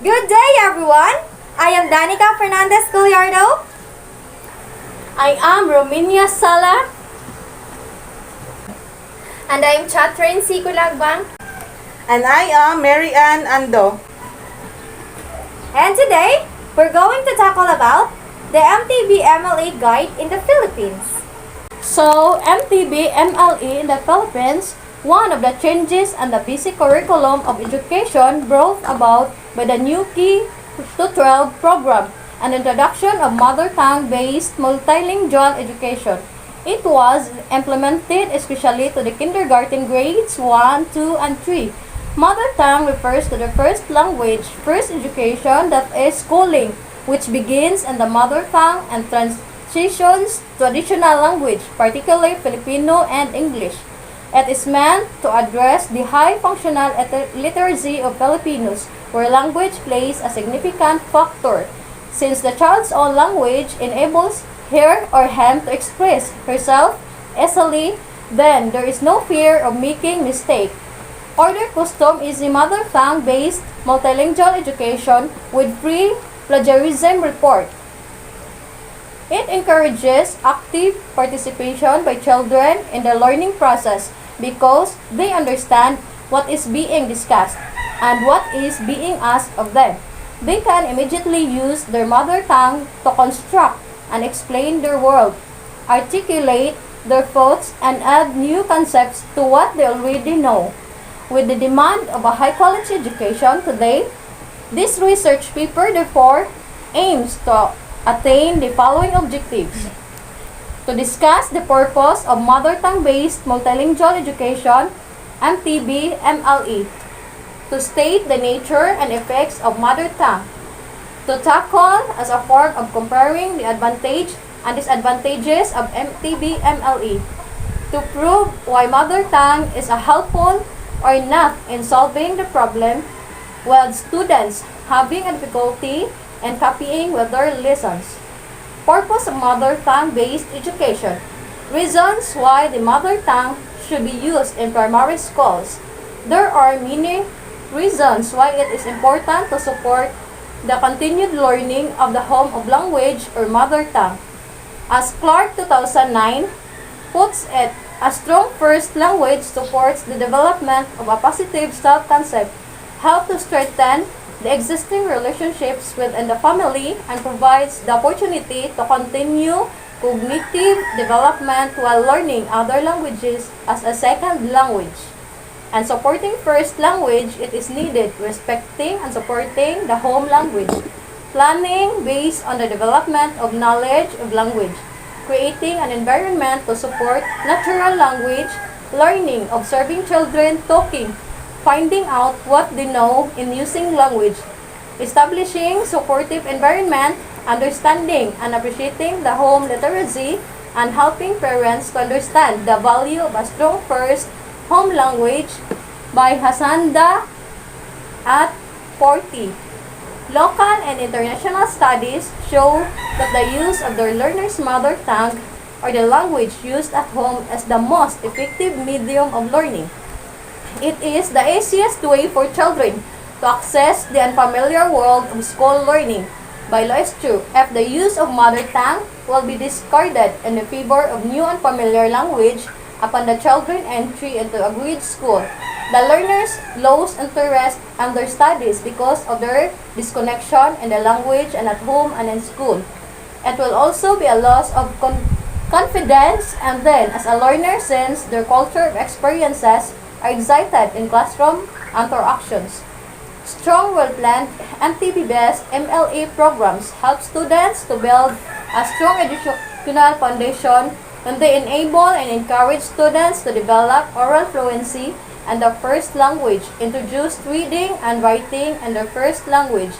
Good day, everyone! I am Danica Fernandez Gallardo. I am Romania Sala. And I am Chatrin Sigulagbang. And I am Mary Ann Ando. And today, we're going to tackle about the Mtb-Mle guide in the Philippines. So, Mtb-Mle in the Philippines, one of the changes in the basic curriculum of education brought about by the new K-12 program, an introduction of mother tongue-based multilingual education. It was implemented especially to the kindergarten grades 1, 2, and 3. Mother tongue refers to the first language, first education, that is schooling, which begins in the mother tongue and transitions to additional language, particularly Filipino and English. It is meant to address the high functional literacy of Filipinos, where language plays a significant factor, since the child's own language enables her or him to express herself easily. Then there is no fear of making mistake. Order custom is a mother tongue-based multilingual education with free plagiarism report. It encourages active participation by children in the learning process because they understand what is being discussed and what is being asked of them. They can immediately use their mother tongue to construct and explain their world, articulate their thoughts, and add new concepts to what they already know. With the demand of a high-quality education today, this research paper therefore aims to attain the following objectives: to discuss the purpose of mother tongue-based multilingual education, Mtb-Mle, to state the nature and effects of mother tongue, to tackle as a form of comparing the advantage and disadvantages of Mtb-Mle, to prove why mother tongue is a helpful or not in solving the problem with students having a difficulty in copying with their lessons. Purpose of mother tongue-based education. Reasons why the mother tongue should be used in primary schools. There are many reasons why it is important to support the continued learning of the home of language or mother tongue. As Clark 2009 puts it, a strong first language supports the development of a positive self-concept, helps to strengthen the existing relationships within the family, and provides the opportunity to continue cognitive development while learning other languages as a second language. And supporting first language, it is needed respecting and supporting the home language. Planning based on the development of knowledge of language. Creating an environment to support natural language learning, observing children talking, finding out what they know in using language. Establishing supportive environment, understanding and appreciating the home literacy, and helping parents to understand the value of a strong first home language by Hasanda at 40. Local and international studies show that the use of their learner's mother tongue or the language used at home is the most effective medium of learning. It is the easiest way for children to access the unfamiliar world of school learning. By law is true, if the use of mother tongue will be discarded in the favor of new unfamiliar language upon the children's entry into a grade school, the learners lose interest in their studies because of their disconnection in the language and at home and in school. It will also be a loss of confidence, and then as a learner, since their culture of experiences are excited in classroom interactions. Strong, well-planned, Mtb-based MLA programs help students to build a strong educational foundation, and they enable and encourage students to develop oral fluency and the first language, introduce reading and writing in their first language,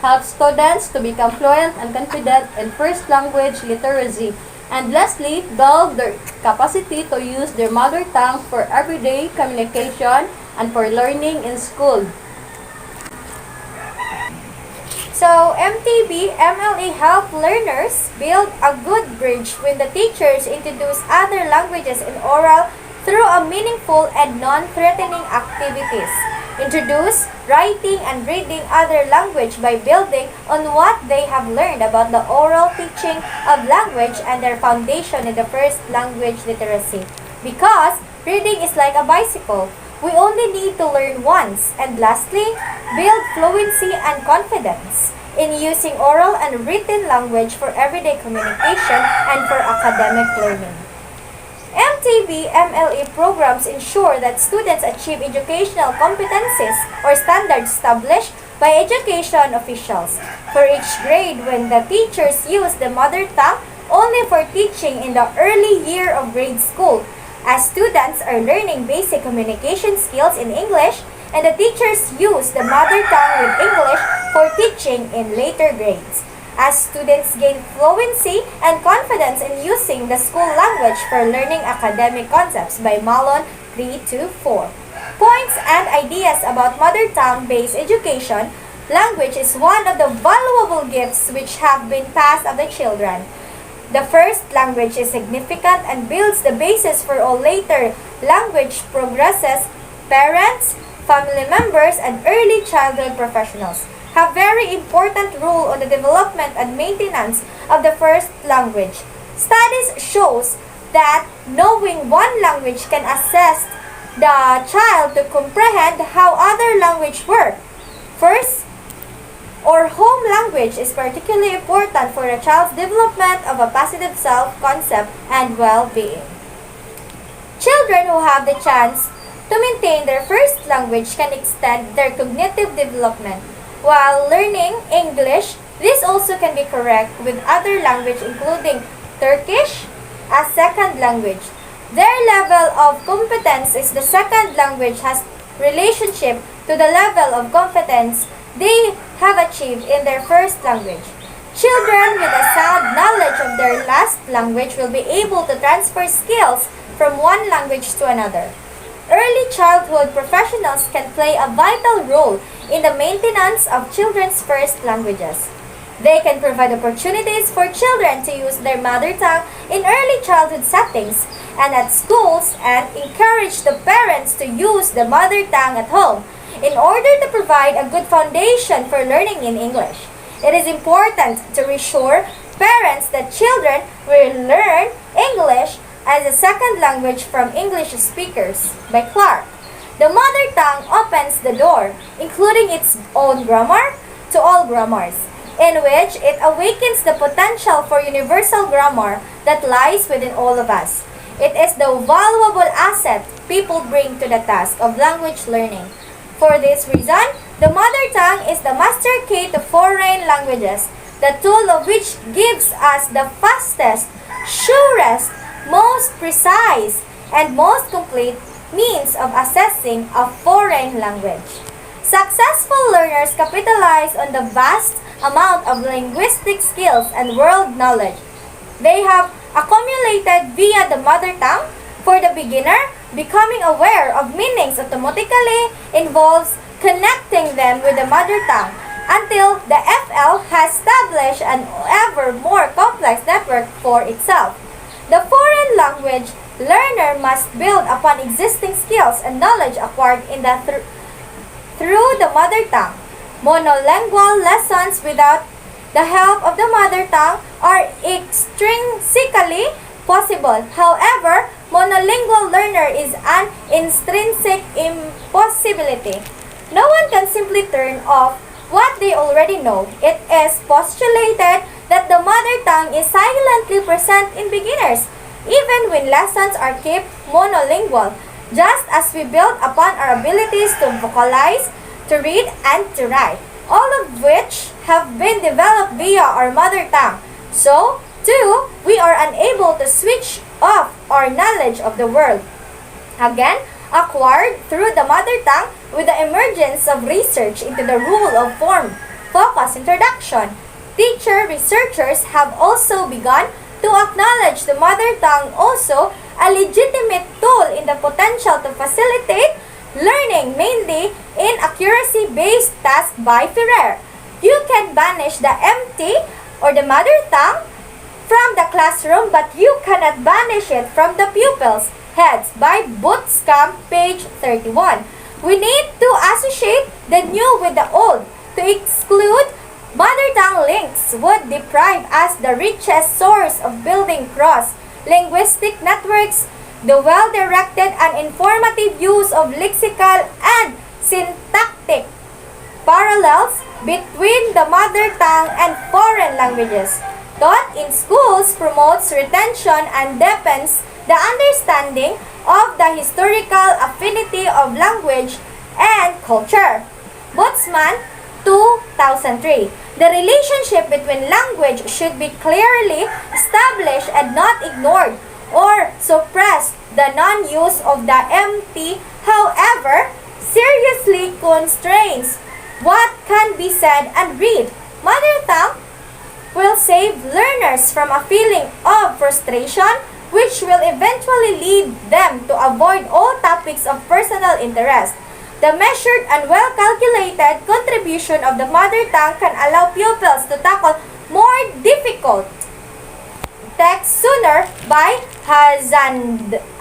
help students to become fluent and confident in first language literacy, and lastly, build their capacity to use their mother tongue for everyday communication and for learning in school. So, Mtb-Mle help learners build a good bridge when the teachers introduce other languages in oral through a meaningful and non-threatening activities. introduce writing and reading other language by building on what they have learned about the oral teaching of language and their foundation in the first language literacy. Because reading is like a bicycle. We only need to learn once. And lastly, build fluency and confidence in using oral and written language for everyday communication and for academic learning. Mtb-Mle programs ensure that students achieve educational competencies or standards established by education officials. For each grade, when the teachers use the mother tongue only for teaching in the early year of grade school, as students are learning basic communication skills in English, and the teachers use the mother tongue with English for teaching in later grades. As students gain fluency and confidence in using the school language for learning academic concepts by Malon 3-4. Points and ideas about mother tongue-based education. Language is one of the valuable gifts which have been passed of the children. The first language is significant and builds the basis for all later language progresses. Parents, family members, and early childhood professionals have very important role on the development and maintenance of the first language. Studies shows that knowing one language can assist the child to comprehend how other language work. First, or home language is particularly important for a child's development of a positive self-concept and well-being. Children who have the chance to maintain their first language can extend their cognitive development. While learning English, this also can be correct with other language including Turkish as second language. Their level of competence is the second language has relationship to the level of competence they have achieved in their first language. Children with a sound knowledge of their last language will be able to transfer skills from one language to another. Early childhood professionals can play a vital role in the maintenance of children's first languages. They can provide opportunities for children to use their mother tongue in early childhood settings and at schools and encourage the parents to use the mother tongue at home in order to provide a good foundation for learning in English. It is important to reassure parents that children will learn English as a second language from English speakers by Clark. The mother tongue opens the door, including its own grammar, to all grammars, in which it awakens the potential for universal grammar that lies within all of us. It is the valuable asset people bring to the task of language learning. For this reason, the mother tongue is the master key to foreign languages, the tool of which gives us the fastest, surest, most precise, and most complete means of assessing a foreign language. Successful learners capitalize on the vast amount of linguistic skills and world knowledge they have accumulated via the mother tongue. For the beginner, becoming aware of meanings automatically involves connecting them with the mother tongue until the FL has established an ever more complex network for itself. The foreign language learner must build upon existing skills and knowledge acquired through the mother tongue. Monolingual lessons without the help of the mother tongue are extrinsically possible. However, monolingual learner is an intrinsic impossibility. No one can simply turn off what they already know. It is postulated that the mother tongue is silently present in beginners, even when lessons are kept monolingual, just as we build upon our abilities to vocalize, to read, and to write, all of which have been developed via our mother tongue. So, too, we are unable to switch off our knowledge of the world, again acquired through the mother tongue with the emergence of research into the rule of form, focus, introduction. Researchers have also begun to acknowledge the mother tongue also a legitimate tool in the potential to facilitate learning, mainly in accuracy-based tasks by Ferrer. You can banish the empty or the mother tongue from the classroom, but you cannot banish it from the pupils' heads by Bootcamp, page 31. We need to associate the new with the old. To exclude mother tongue links would deprive us the richest source of building cross-linguistic networks, the well-directed and informative use of lexical and syntactic parallels between the mother tongue and foreign languages. Taught in schools promotes retention and deepens the understanding of the historical affinity of language and culture. Botsman, 2003. The relationship between language should be clearly established and not ignored or suppressed. The non-use of the MT, however, seriously constrains what can be said and read. Mother tongue will save learners from a feeling of frustration, which will eventually lead them to avoid all topics of personal interest. The measured and well-calculated contribution of the mother tongue can allow pupils to tackle more difficult texts sooner by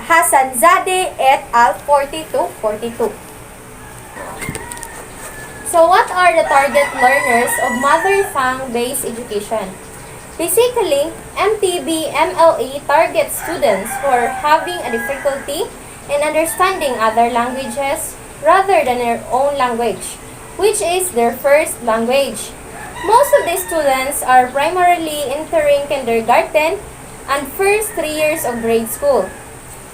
Hassanzadeh et al. 4242. So what are the target learners of mother tongue-based education? Basically, Mtb-Mle targets students who are having a difficulty in understanding other languages rather than their own language, which is their first language. Most of these students are primarily entering kindergarten and first 3 years of grade school.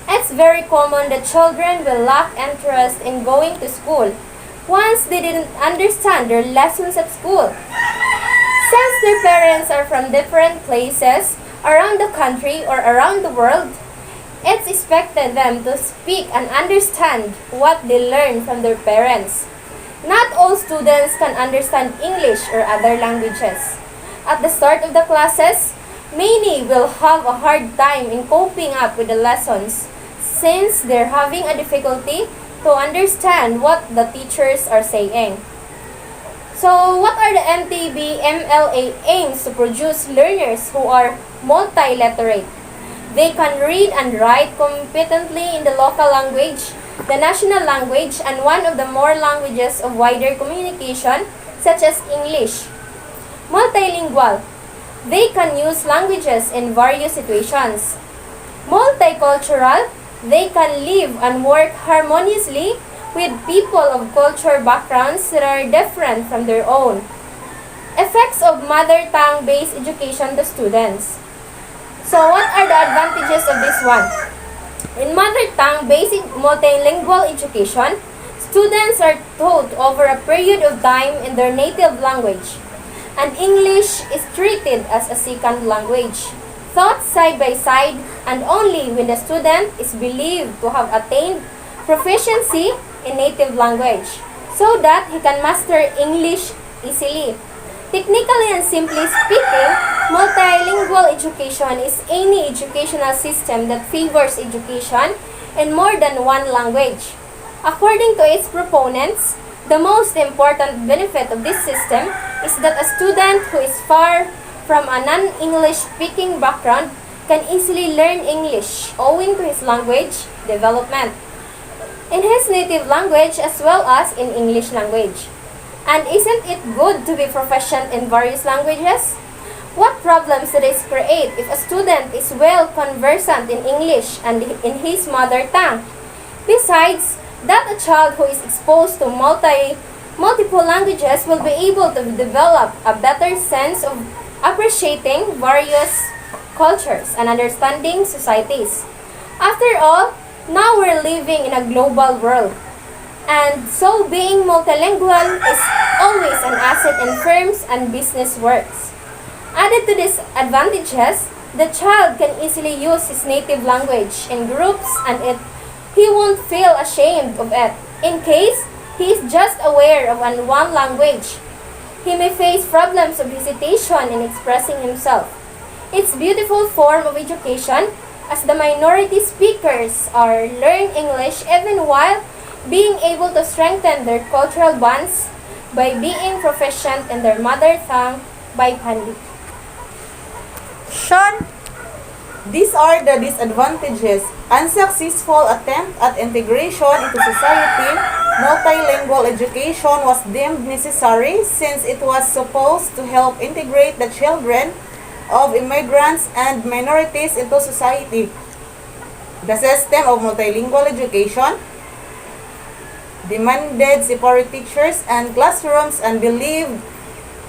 It's very common that children will lack interest in going to school once they didn't understand their lessons at school. Since their parents are from different places around the country or around the world, it's expected them to speak and understand what they learn from their parents. Not all students can understand English or other languages. At the start of the classes, many will have a hard time in coping up with the lessons since they're having a difficulty to understand what the teachers are saying. So, what are the Mtb-Mle aims to produce learners who are multiliterate? They can read and write competently in the local language, the national language, and one of the more languages of wider communication, such as English. Multilingual. They can use languages in various situations. Multicultural. They can live and work harmoniously with people of culture backgrounds that are different from their own. Effects of mother tongue-based education to students. So what are the advantages of this one? In mother tongue-based multilingual education, students are taught over a period of time in their native language, and English is treated as a second language. Taught side by side and only when the student is believed to have attained proficiency in native language so that he can master English easily. Technically and simply speaking, multilingual education is any educational system that favors education in more than one language. According to its proponents, the most important benefit of this system is that a student who is far from a non-English speaking background can easily learn English owing to his language development in his native language as well as in English language. And isn't it good to be proficient in various languages? What problems do this create if a student is well conversant in English and in his mother tongue? Besides that, a child who is exposed to multiple languages will be able to develop a better sense of appreciating various cultures and understanding societies. After all, now we're living in a global world, and so being multilingual is always an asset in firms and business works. Added to these advantages, the child can easily use his native language in groups and he won't feel ashamed of it. In case he is just aware of one language, he may face problems of hesitation in expressing himself. It's a beautiful form of education as the minority speakers are learn English even while being able to strengthen their cultural bonds by being proficient in their mother tongue by Pandi. Sean, these are the disadvantages. Unsuccessful attempt at integration into society multilingual education was deemed necessary since it was supposed to help integrate the children of immigrants and minorities into society. The system of multilingual education demanded separate teachers and classrooms and believed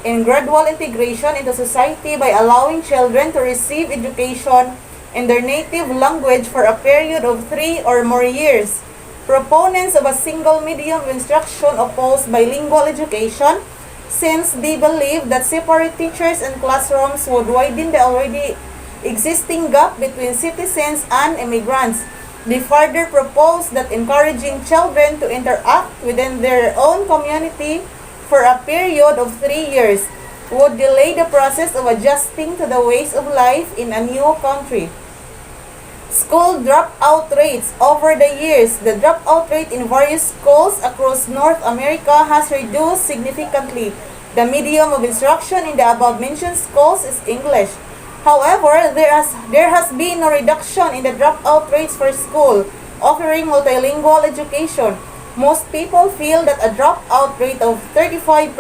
in gradual integration into society by allowing children to receive education in their native language for a period of 3 or more years. Proponents of a single medium of instruction oppose bilingual education since they believe that separate teachers and classrooms would widen the already existing gap between citizens and immigrants. They further propose that encouraging children to interact within their own community for a period of 3 years would delay the process of adjusting to the ways of life in a new country. School dropout rates. Over the years, the dropout rate in various schools across North America has reduced significantly. The medium of instruction in the above-mentioned schools is English. However, there has been no reduction in the dropout rates for school offering multilingual education. Most people feel that a dropout rate of 35%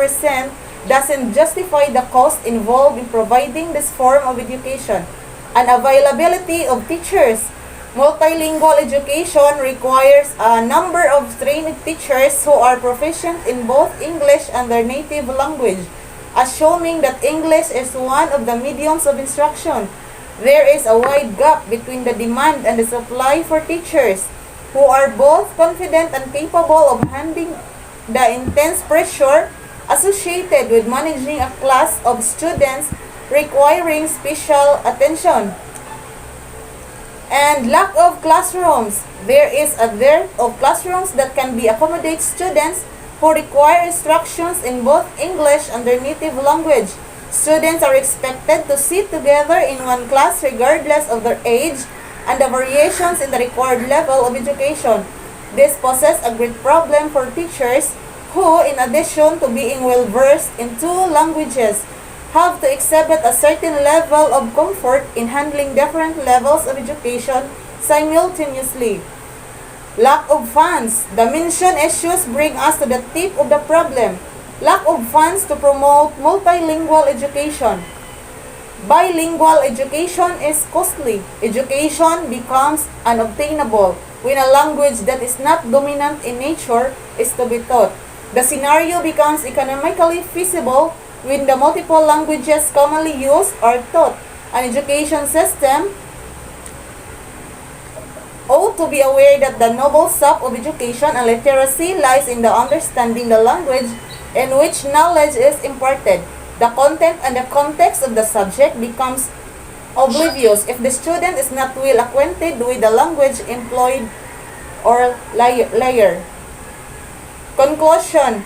doesn't justify the cost involved in providing this form of education. Unavailability of teachers. Multilingual education requires a number of trained teachers who are proficient in both English and their native language, assuming that English is one of the mediums of instruction. There is a wide gap between the demand and the supply for teachers who are both confident and capable of handling the intense pressure associated with managing a class of students requiring special attention. And lack of classrooms. There is a dearth of classrooms that can be accommodate students who require instructions in both English and their native language. Students are expected to sit together in one class regardless of their age and the variations in the required level of education. This poses a great problem for teachers who, in addition to being well-versed in two languages, have to exhibit a certain level of comfort in handling different levels of education simultaneously. Lack of funds. The mentioned issues bring us to the tip of the problem. Lack of funds to promote multilingual education. Bilingual education is costly. Education becomes unobtainable when a language that is not dominant in nature is to be taught. The scenario becomes economically feasible when the multiple languages commonly used are taught. An education system ought to be aware that the noble sap of education and literacy lies in the understanding the language in which knowledge is imparted. The content and the context of the subject becomes oblivious if the student is not well acquainted with the language employed or layer. Conclusion.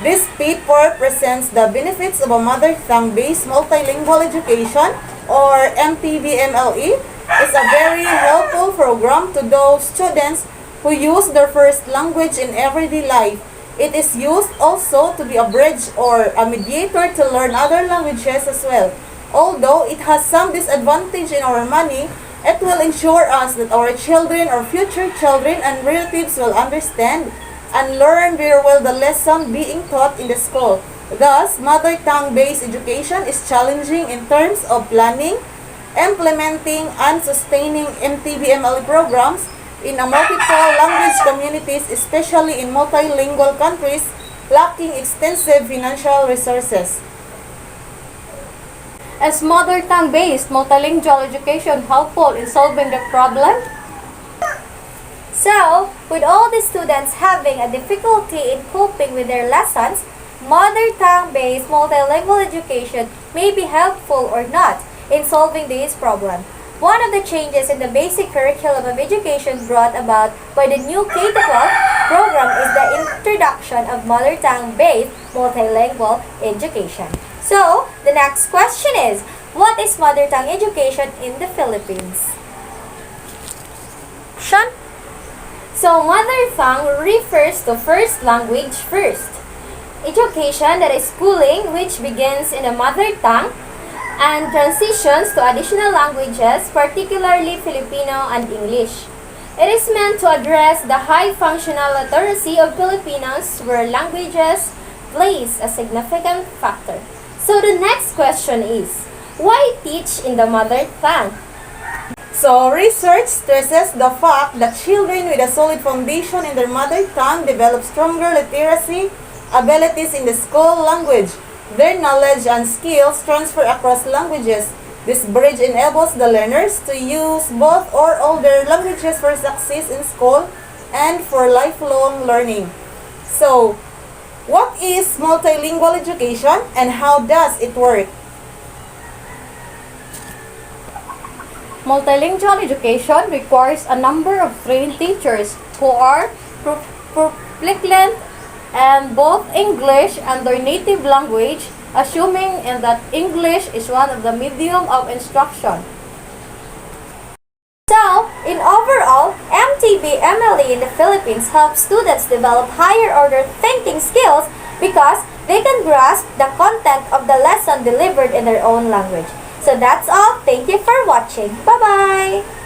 This paper presents the benefits of a mother tongue-based multilingual education, or Mtb-Mle. It's a very helpful program to those students who use their first language in everyday life. It is used also to be a bridge or a mediator to learn other languages as well. Although it has some disadvantage in our money, it will ensure us that our children or future children and relatives will understand and learn very well the lesson being taught in the school. Thus, mother tongue-based education is challenging in terms of planning, implementing, and sustaining Mtb-Mle programs in a multiple language communities, especially in multilingual countries lacking extensive financial resources. Is mother tongue-based multilingual education helpful in solving the problem? So, with all the students having a difficulty in coping with their lessons, mother tongue-based multilingual education may be helpful or not in solving this problem. One of the changes in the basic curriculum of education brought about by the new K-12 program is the introduction of mother tongue-based multilingual education. So, the next question is, what is mother tongue education in the Philippines? So, mother tongue refers to first language first. Education, that is schooling, which begins in the mother tongue and transitions to additional languages, particularly Filipino and English. It is meant to address the high functional literacy of Filipinos where languages plays a significant factor. So the next question is, why teach in the mother tongue? So, research stresses the fact that children with a solid foundation in their mother tongue develop stronger literacy abilities in the school language. Their knowledge and skills transfer across languages. This bridge enables the learners to use both or all their languages for success in school and for lifelong learning. So, what is multilingual education and how does it work? Multilingual education requires a number of trained teachers who are proficient in both English and their native language, assuming that English is one of the medium of instruction. So, in overall, Mtb-Mle in the Philippines helps students develop higher order thinking skills because they can grasp the content of the lesson delivered in their own language. So that's all. Thank you for watching. Bye-bye!